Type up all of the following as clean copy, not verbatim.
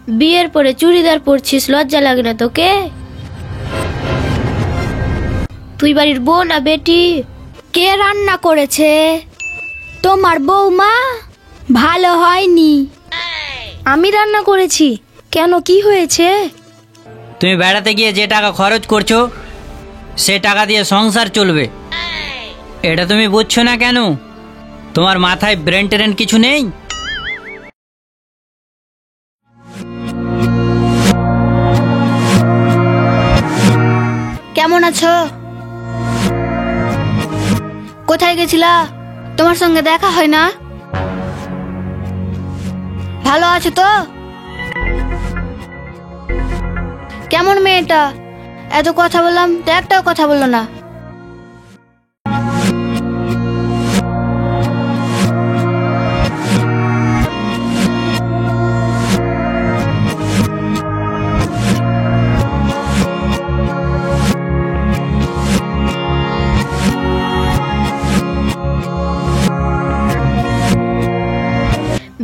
বিয়ের পরে চুড়িদার পরছিস, লজ্জা লাগে না তোকে? তুই বাড়ির বউ না বেটি? কে রান্না করেছে? তোমার বৌমা? ভালো হয়নি। আমি রান্না করেছি। কেন, কি হয়েছে? তুমি বেড়াতে গিয়ে যে টাকা খরচ করছো সে টাকা দিয়ে সংসার চলবে, এটা তুমি বুঝছো না কেন? তোমার মাথায় ব্রেন ট্রেন কিছু নেই? কেমন আছো? কোথায় গেছিলা? তোমার সঙ্গে দেখা হয় না। ভালো আছো তো? কেমন মেয়েটা? এত কথা বললাম তো একটাও কথা বললো না।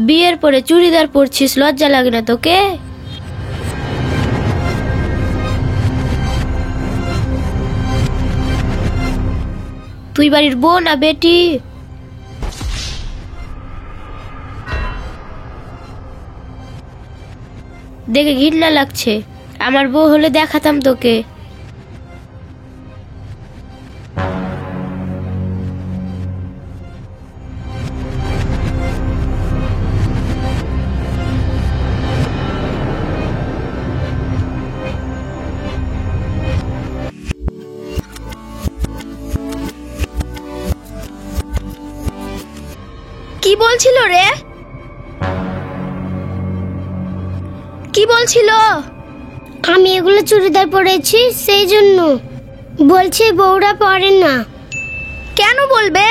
বিয়ের পরে চুড়িদার পরছিস, লজ্জা লাগে না তোকে? তুই বাড়ির বউ না বেটি? দেখে ঘৃণা লাগছে। আমার বউ হলে দেখাতাম তোকে। কি বলছিল রে? কি বলছিল? আমি এগুলো চুড়িদার পরেছি সেই জন্য বলছে বউরা পরে না। কেন বলবে?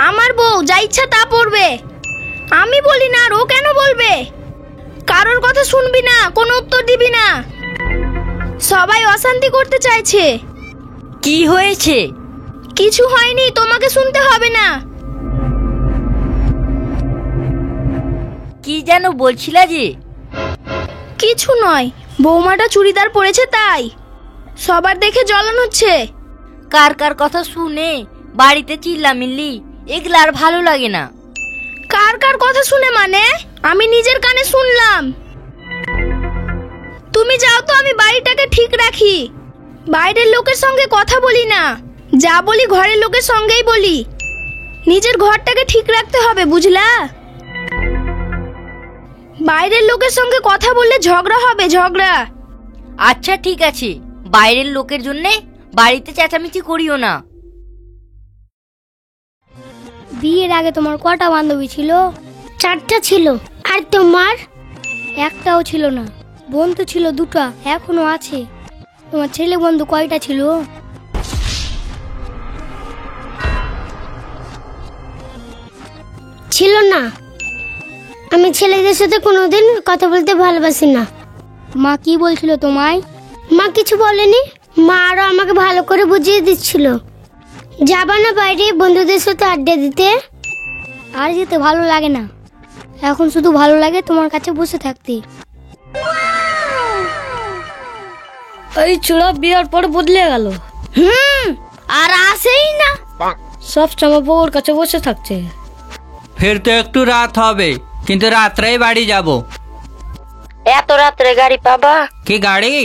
আমার বউ যা ইচ্ছা তা পরবে। আমি বলি না আর ও কেন বলবে? কারোর কথা শুনবি না, কোনো উত্তর দিবি না। সবাই অশান্তি করতে চাইছে। কি হয়েছে? কিছু হয়নি, তোমাকে শুনতে হবে না। কি যেন বলছিলা যে? কিছু নয়, বৌমাটা চুড়িদার পরেছে তাই সবার দেখে জ্বলন হচ্ছে। কার কার কথা শুনে বাড়িতে চিল্লামিল্লি, এগুলো আর ভালো লাগে না। কার কার কথা শুনে মানে? আমি নিজের কানে শুনলাম। তুমি যাও তো, আমি বাড়িটাকে ঠিক রাখি। বাইরের লোকের সঙ্গে কথা বলি না, যা বলি ঘরের লোকের সঙ্গেই বলি। নিজের ঘরটাকে ঠিক রাখতে হবে, বুঝলা? বাইরের লোকের সঙ্গে কথা বললে ঝগড়া হবে, ঝগড়া। আচ্ছা ঠিক আছে, বাইরের লোকের জন্য বাড়িতে চেঁচামেচি করিও না। বিয়ের আগে তোমার কটা বান্ধবী ছিল? 4টা ছিল। আর তোমার? একটাও ছিল না। বন্ধু ছিল 2টা, এখনো আছে। তোমার ছেলে বন্ধু কয়টা ছিল? ছিল না। আমি ছেলেদের সাথে কোনোদিন কথা বলতে ভালোবাসি না। মা কি বলছিল তোমায়? মা কিছু বলেনি। মা আরো আমাকে ভালো করে বুঝিয়ে দিচ্ছিল, যাবা না বাইরে বন্ধুদের সাথে আড্ডা দিতে? আর যেতে ভালো লাগে না। এখন শুধু ভালো লাগে তোমার কাছে বসে থাকতে। এই চূড়া বিয়ের পর বদলে গেল। আর আসেই না, সব সময় বউর কাছে বসে থাকছে। ফির তো একটু রাত হবে, কিন্তু রাত্রেই বাড়ি যাব। এত রাত্রে গাড়ি পাবা? কি গাড়ি?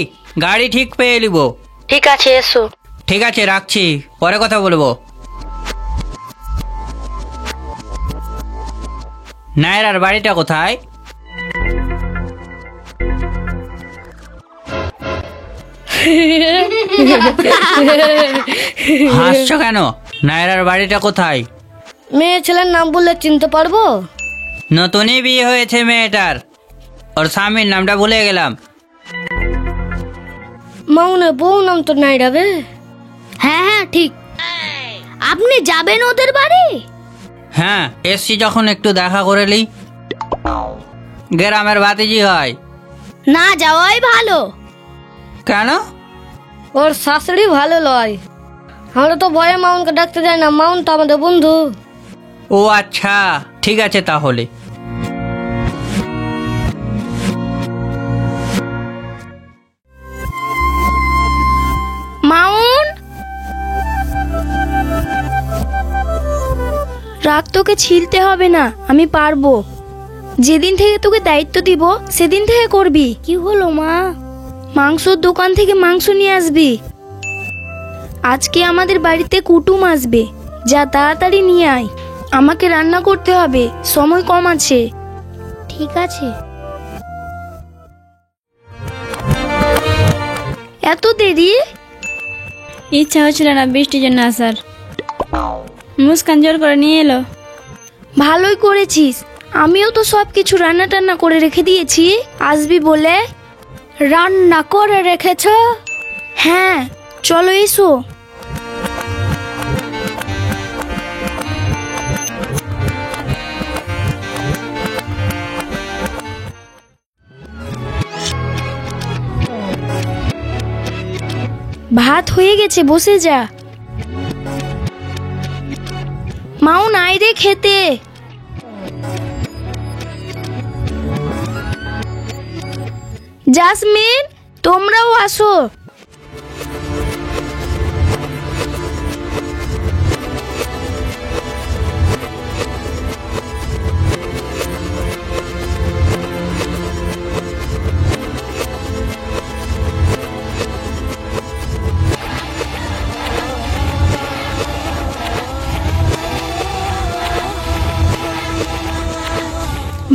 গাড়ি ঠিক পেয়ে নিব। ঠিক আছে, এসো। ঠিক আছে, রাখছি, পরে কথা বলবো। নায়রার বাড়িটা কোথায়? হাসছো কেন? নায়রার বাড়িটা কোথায়? মেয়ে ছেলের নাম বললে চিনতে পারবো? নতুনই বিয়ে হয়েছে মেয়েটার, ওর স্বামীর নামটা ভুলে গেলাম। মাউনের বউ নাম তো নাইরা বে। হ্যাঁ হ্যাঁ ঠিক। আপনি যাবেন ওদের বাড়ি? হ্যাঁ, এসছি যখন একটু দেখা করে লি। গ্রামের ভাতিজি হয়। না যাওয়াই ভালো। কেন? ওর শাশুড়ি ভালো লয়। আমরা তো ভয়ে মাউনকে ডাকতে যাই না, মাউন তো আমাদের বন্ধু। ও আচ্ছা, ঠিক আছে তাহলে। শাক তোকে ছিলতে হবে না, আমি পারবো। যেদিন থেকে তোকে দায়িত্ব দিব সেদিন থেকে করবি। কি হলো মা? মাংসর দোকান থেকে মাংস নিয়ে আসবি। আজকে আমাদের বাড়িতে কুটুম আসবে, যা তাড়াতাড়ি নিয়ে আয়। আমাকে রান্না করতে হবে, সময় কম আছে। ঠিক আছে। এত দেরি? ইচ্ছা হচ্ছিল না বৃষ্টির জন্য আসার, মুস্কান জোর করে নিয়ে এলো। ভালোই করেছিস, আমিও তো সব কিছু রান্না টান্না করে রেখে দিয়েছি আসবি বলে। রান্না করে রেখেছো? হ্যাঁ, চলো এসো। ভাত হয়ে গেছে, বসে যা। মাও নাই রে খেতে। জাসমিন, তোমরাও আসো।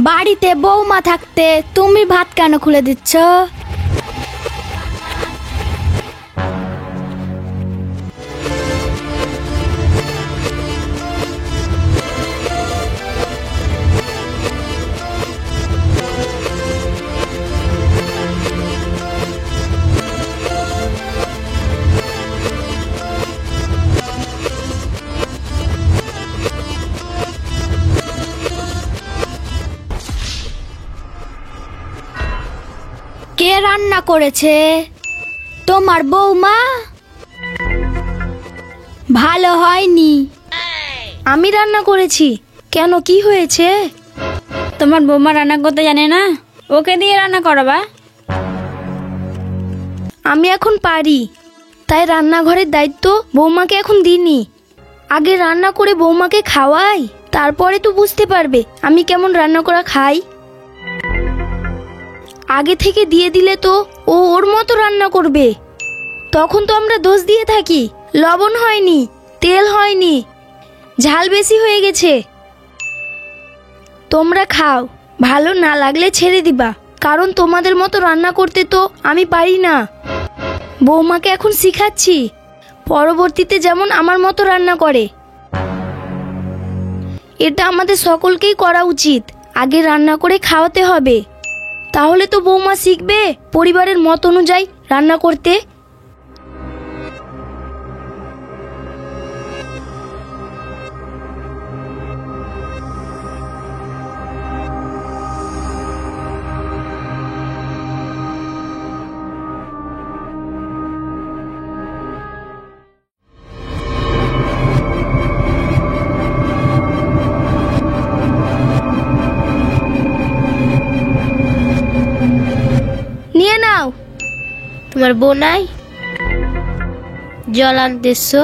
বাড়িতে বৌমা থাকতে তুমি ভাত কেন খুলে দিচ্ছ? কে রান্না করেছে? তোমার বৌমা? ভালো হয়নি। আমি রান্না করেছি। কেন, কি হয়েছে? তোমার বৌমা রান্না করতে জানে না, ওকে দিয়ে রান্না করাবা? আমি এখন পারি, তাই রান্নাঘরের দায়িত্ব বৌমাকে এখন দিইনি। আগে রান্না করে বৌমাকে খাওয়াই, তারপরে তো বুঝতে পারবে আমি কেমন রান্না করা খাই। আগে থেকে দিয়ে দিলে তো ও ওর মতো রান্না করবে, তখন তো আমরা দোষ দিয়ে থাকি, লবণ হয়নি, তেল হয়নি, ঝাল বেশি হয়ে গেছে। তোমরা খাও, ভালো না লাগলে ছেড়ে দিবা, কারণ তোমাদের মতো রান্না করতে তো আমি পারি না। বৌমাকে এখন শিখাচ্ছি, পরবর্তীতে যেমন আমার মতো রান্না করে। এটা আমাদের সকলকেই করা উচিত। আগে রান্না করে খাওয়াতে হবে, তাহলে তো বৌমা শিখবে পরিবারের মত অনুযায়ী রান্না করতে। নিয়ে নাও। তোমার বউ নাই? জল আনতে এসছো?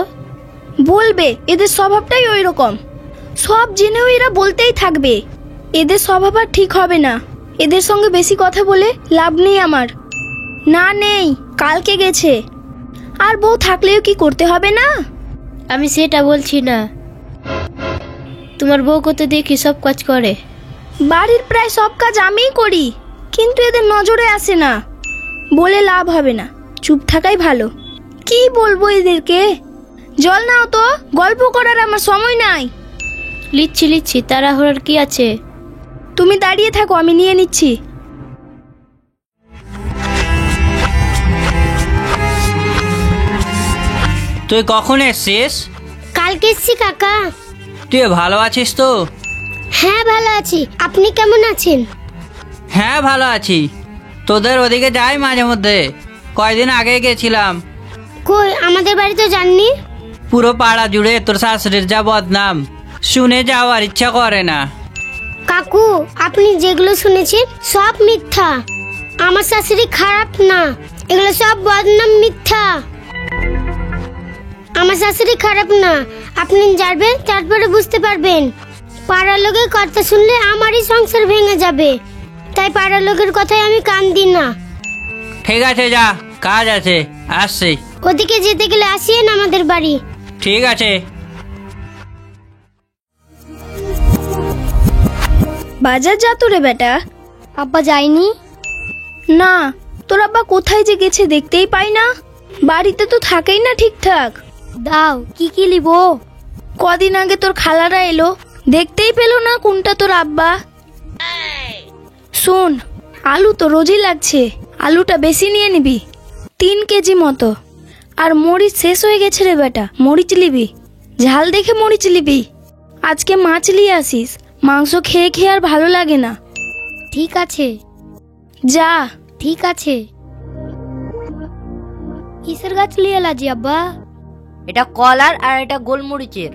বলবে, এদের স্বভাবটাই ওই রকম। সব জেনেও এরা বলতেই থাকবে। এদের স্বভাব আর ঠিক হবে না। এদের সঙ্গে বেশি কথা বলে লাভ নেই আমার। না, নেই, কালকে গেছে। আর বউ থাকলেও কি করতে হবে না? আমি সেটা বলছি না, তোমার বউকে তো দেখি সব কাজ করে। বাড়ির প্রায় সব কাজ আমিই করি, কিন্তু এদের নজরে আসে না। বলে লাভ হবে না, চুপ থাকাই ভালো। কি বলবো এদেরকে? জল নাও তো, গল্প করার আমার সময় নাই। লিচ্ছি তাড়াহুড়োর কি আছে? তুমি দাঁড়িয়ে থাকো, আমি নিয়ে নিচ্ছি। তুই কখন এসছিস? কালকে এসছি কাকা। তুই ভালো আছিস তো? হ্যাঁ ভালো আছি, আপনি কেমন আছেন? হ্যাঁ ভালো আছি। তোদের ওদিকে যাই মাঝে মধ্যে, কয়দিন আগে গেছিলাম। কই, আমাদের বাড়ি তো যাননি। পুরো পাড়া জুড়ে তোর শাশুড়ির যা বদনাম, শুনে যাওয়ার ইচ্ছা করে না। কাকু, আপনি যেগুলো শুনেছেন সব মিথ্যা। আমার শাশুড়ি খারাপ না, এগুলো সব বদনাম, মিথ্যা। আমার শাশুড়ি খারাপ না, আপনি যাবেন তারপরে বুঝতে পারবেন। পাড়ার লোকের কথা শুনলে আমারই সংসার ভেঙে যাবে, তাই পাড়ার লোকের কথায় আমি কান দিই না। ঠিক আছে, যা, কাজ আছে, আসছি। ওদিকে যেতে গেলে আসিয়েন আমাদের বাড়ি। ঠিক আছে। বাজার যা তো রে বেটা। আব্বা যায়নি? না, তোর আব্বা কোথায় যে গেছে দেখতেই পাই না, বাড়িতে তো থাকেই না ঠিকঠাক। দাও, কি কি লিব? কদিন আগে তোর খালারা এলো, দেখতেই পেলো না কোনটা তোর আব্বা। শোন, আলু তো রোজই লাগছে, আলুটা বেশি নিয়ে নিবি, 3 কেজি মতো। আর মরিচ শেষ হয়ে গেছে রে বেটা, মরিচ লিবি, ঝাল দেখে মরিচ লিবি। আজকে মাছ নিয়ে আসিস, মাংস খেয়ে খেয়ে আর ভালো লাগে না। ঠিক আছে। যা। ঠিক আছে। কিসের গাছ লিয়ে এলা জি আব্বা? এটা কলার আর এটা গোলমরিচের।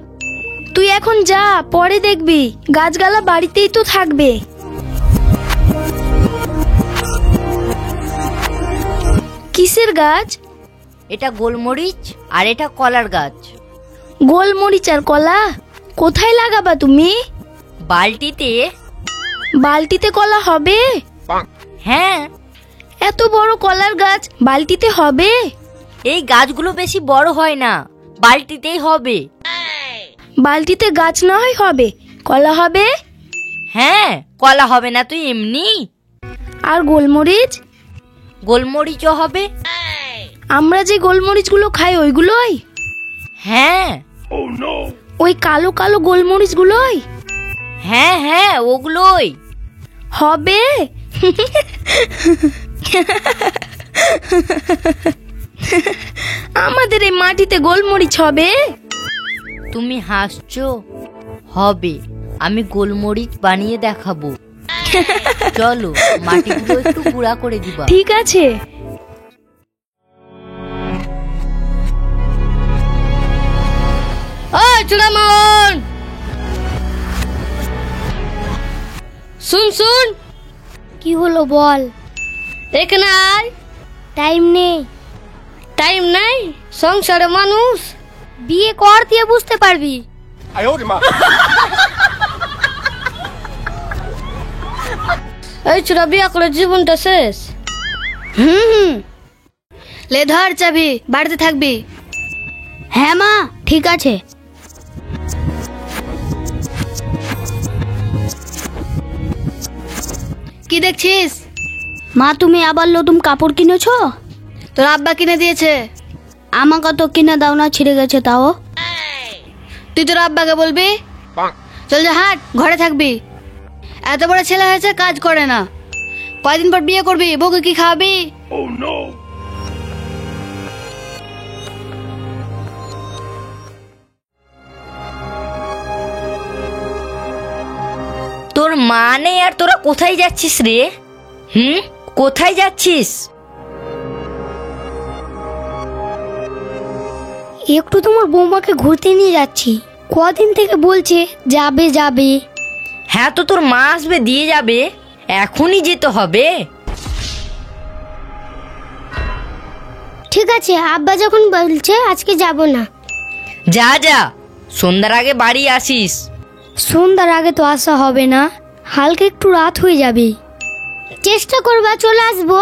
তুই এখন যা, পরে দেখবি, গাছগালা বাড়িতেই তো থাকবে। কিসের গাছ? এটা গোলমরিচ আর এটা কলার গাছ। গোলমরিচ আর কলা কোথায় লাগাবা তুমি? বালতিতে। বালতিতে কলা হবে? হ্যাঁ। এত বড় কলার গাছ বালতিতে হবে? এই গাছগুলো বেশি বড় হয় না, বালতিতেই হবে। বালতিতে গাছ না হয় হবে, কলা হবে? হ্যাঁ, কলা হবে না তুই এমনি। আর গোলমরিচ? গোলমরিচও হবে। আমরা যে গোলমরিচগুলো খাই ওইগুলোই? হ্যাঁ। ওই কালো কালো গোলমরিচগুলোই? হ্যাঁ হ্যাঁ, ওগুলোই হবে। আমাদের এই মাটিতে গোলমরিচ হবে? তুমি হাসছো? হবে, আমি গোলমরিচ বানিয়ে দেখাবো। চলো, মাটিগুলো একটু গুঁড়া করে দিবা। ঠিক আছে। ওই চুড়ামন, শুন শুন। কি হলো বল? এখানে আয়। টাইম নেই। টাইম নাই? সংসারে মানুষ। বিয়ে কর, দিয়ে বুঝতে পারবি। এই চুড়া বিয়া করে জীবনটা শেষ। লে ধর চাবি, বাড়িতে থাকবি। হ্যাঁ মা, ঠিক আছে। কি দেখছিস? মা, তুমি আবার নতুন কাপড় কিনেছো? তোর আব্বা কিনে দিয়েছে। আমাকে তো কিনে দাও না, ছিঁড়ে গেছে তাও। তুই তোর আব্বাকে বলবি? চল যা, হাট, ঘরে থাকবি। এত বড় ছেলে হয়েছে, কাজ করে না। কয়দিন পর বিয়ে করবি, বউকে কি খাওয়াবি? তোর মা নেই আর তোরা কোথায় যাচ্ছিস রে? কোথায় যাচ্ছিস? একটু তোমার বৌমাকে ঘুরতে নিয়ে যাচ্ছি, কদিন থেকে বলছে যাবে যাবে। হ্যাঁ, তো তোর মা আসবে, দিয়ে যাবে, এখনই যেতে হবে? ঠিক আছে, আব্বা যখন বলছে আজকে যাব না। যা যা, সন্ধ্যার আগে বাড়ি আসিস। সন্ধ্যার আগে তো আসা হবে না, হালকা একটু রাত হয়ে যাবে। চেষ্টা করবা, চলে আসবো।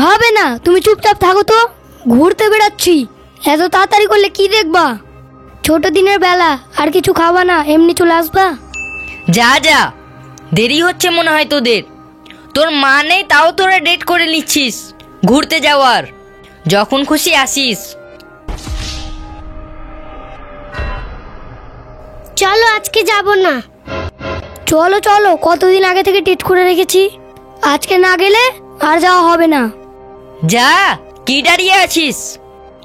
হবে না, তুমি চুপচাপ থাকো তো। ঘুরতে বেড়াচ্ছি, এত তাড়াতাড়ি করলে কি দেখবা? ছোট দিনের বেলা, আর কিছু খাবা না, এমনি চলে আসবা। যা যা, দেরি হচ্ছে মনে হয় তোদের। তোর মা নেই তাও তোরা ডেট করে নিচ্ছিস ঘুরতে যাওয়ার। যখন খুশি আসিস। চলো, আজকে যাব না। চলো চলো, কতদিন আগে থেকে ডেট করে রেখেছি, আজকে না গেলে আর যাওয়া হবে না। যা, কি দাঁড়িয়ে আছিস?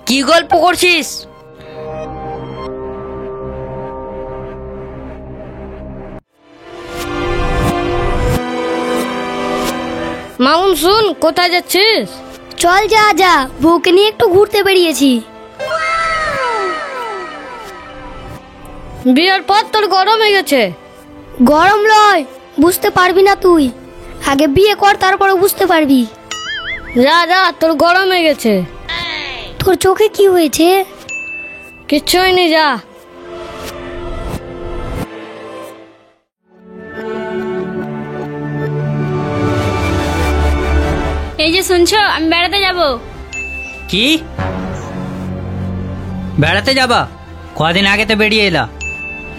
কি গল্প করছিস? মামুন শুন, কোথায় যাচ্ছিস? চল যা যা, বউকে নিয়ে একটু ঘুরতে বেরিয়েছি। বিয়ের পর তোর গরম হয়ে গেছে। গরম লয়, বুঝতে পারবি না তুই, আগে বিয়ে কর, তারপরে বুঝতে পারবি। যা যা, তোর গরম হয়ে গেছে। তোর চোখে কি হয়েছে? কিচ্ছু হয়নি, যা। এই যে শুনছো, আমি বেড়াতে যাব। কি বেড়াতে যাবা? কদিন আগে তো বেরিয়ে এলা।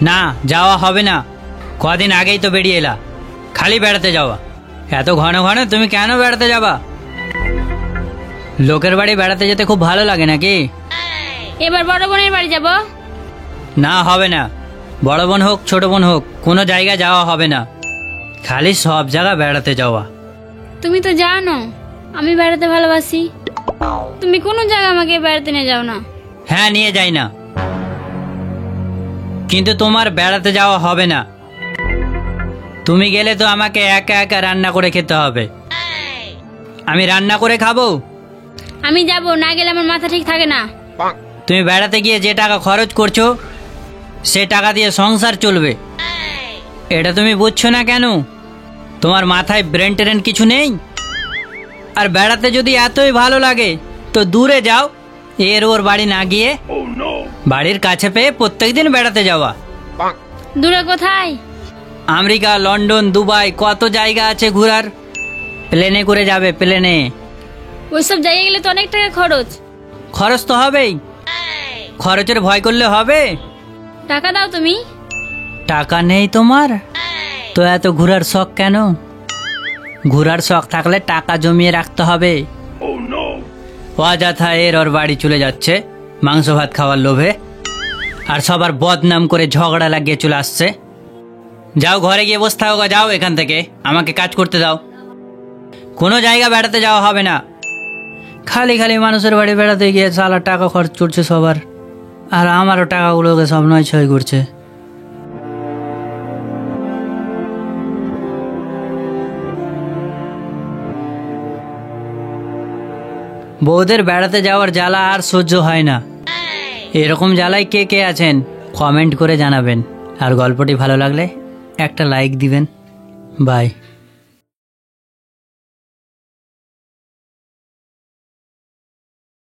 না, যাওয়া হবে না। কদিন আগেই তো বেরিয়ে এলা, খালি বেড়াতে যাওয়া। এত ঘন ঘন তুমি কেন বেড়াতে যাবা? লোকের বাড়ি বেড়াতে যেতে খুব ভালো লাগে নাকি? এবার বড় বোনের বাড়ি যাব। না, হবে না। বড় বোন হোক ছোট বোন হোক, কোনো জায়গায় যাওয়া হবে না। খালি সব জায়গা বেড়াতে যাওয়া। তুমি তো জানো আমি বেড়াতে ভালোবাসি। তুমি কোনো জায়গা আমাকে বেড়াতে নিয়ে যাও না। হ্যাঁ, নিয়ে যাই না, কিন্তু তোমার বেড়াতে যাওয়া হবে না। তুমি গেলে তো আমাকে একা একা রান্না করে খেতে হবে। আমি রান্না করে খাবো? আমি যাব, না গেলে আমার মাথা ঠিক থাকে না। তুমি বেড়াতে গিয়ে যে টাকা খরচ করছো সে টাকা দিয়ে সংসার চলবে, এটা তুমি বুঝছো না কেন? তোমার মাথায় ব্রেন ট্রেন কিছু নেই? আর বেড়াতে যদি এতই ভালো লাগে তো দূরে যাও, এর ওর বাড়ি না গিয়ে বাড়ির কাছে পেয়ে প্রত্যেকদিন বেড়াতে যাওয়া। দূরে কোথায়? আমেরিকা, লন্ডন, দুবাই, কত জায়গা আছে ঘোরার। প্লেনে করে যাবে, প্লেনে। ওইসব জায়গায় গেলে তো অনেক টাকা খরচ। খরচ তো হবেই, খরচের ভয় করলে হবে? টাকা দাও তুমি। টাকা নেই তোমার? তো এত ঘোরার শখ কেন? ঘোরার শখ থাকলে টাকা জমিয়ে রাখতে হবে। অযথা এর ওর বাড়ি চলে যাচ্ছে মাংস ভাত খাওয়ার লোভে, আর সবার বদনাম করে ঝগড়া লাগিয়ে চলে আসছে। যাও ঘরে গিয়ে বসতে হোক, যাও এখান থেকে, আমাকে কাজ করতে দাও। কোনো জায়গা বেড়াতে যাওয়া হবে না। খালি খালি মানুষের বাড়ি বেড়াতে গিয়ে সালা টাকা খরচ করছে সবার, আর আমারও টাকাগুলোকে সব নয় ছয় করছে। বউদের বেড়াতে যাওয়ার জ্বালা আর সহ্য হয় না। এরকম জ্বালায় কে কে আছেন কমেন্ট করে জানাবেন। আর গল্পটি ভালো লাগলে একটা লাইক দিবেন। বাই।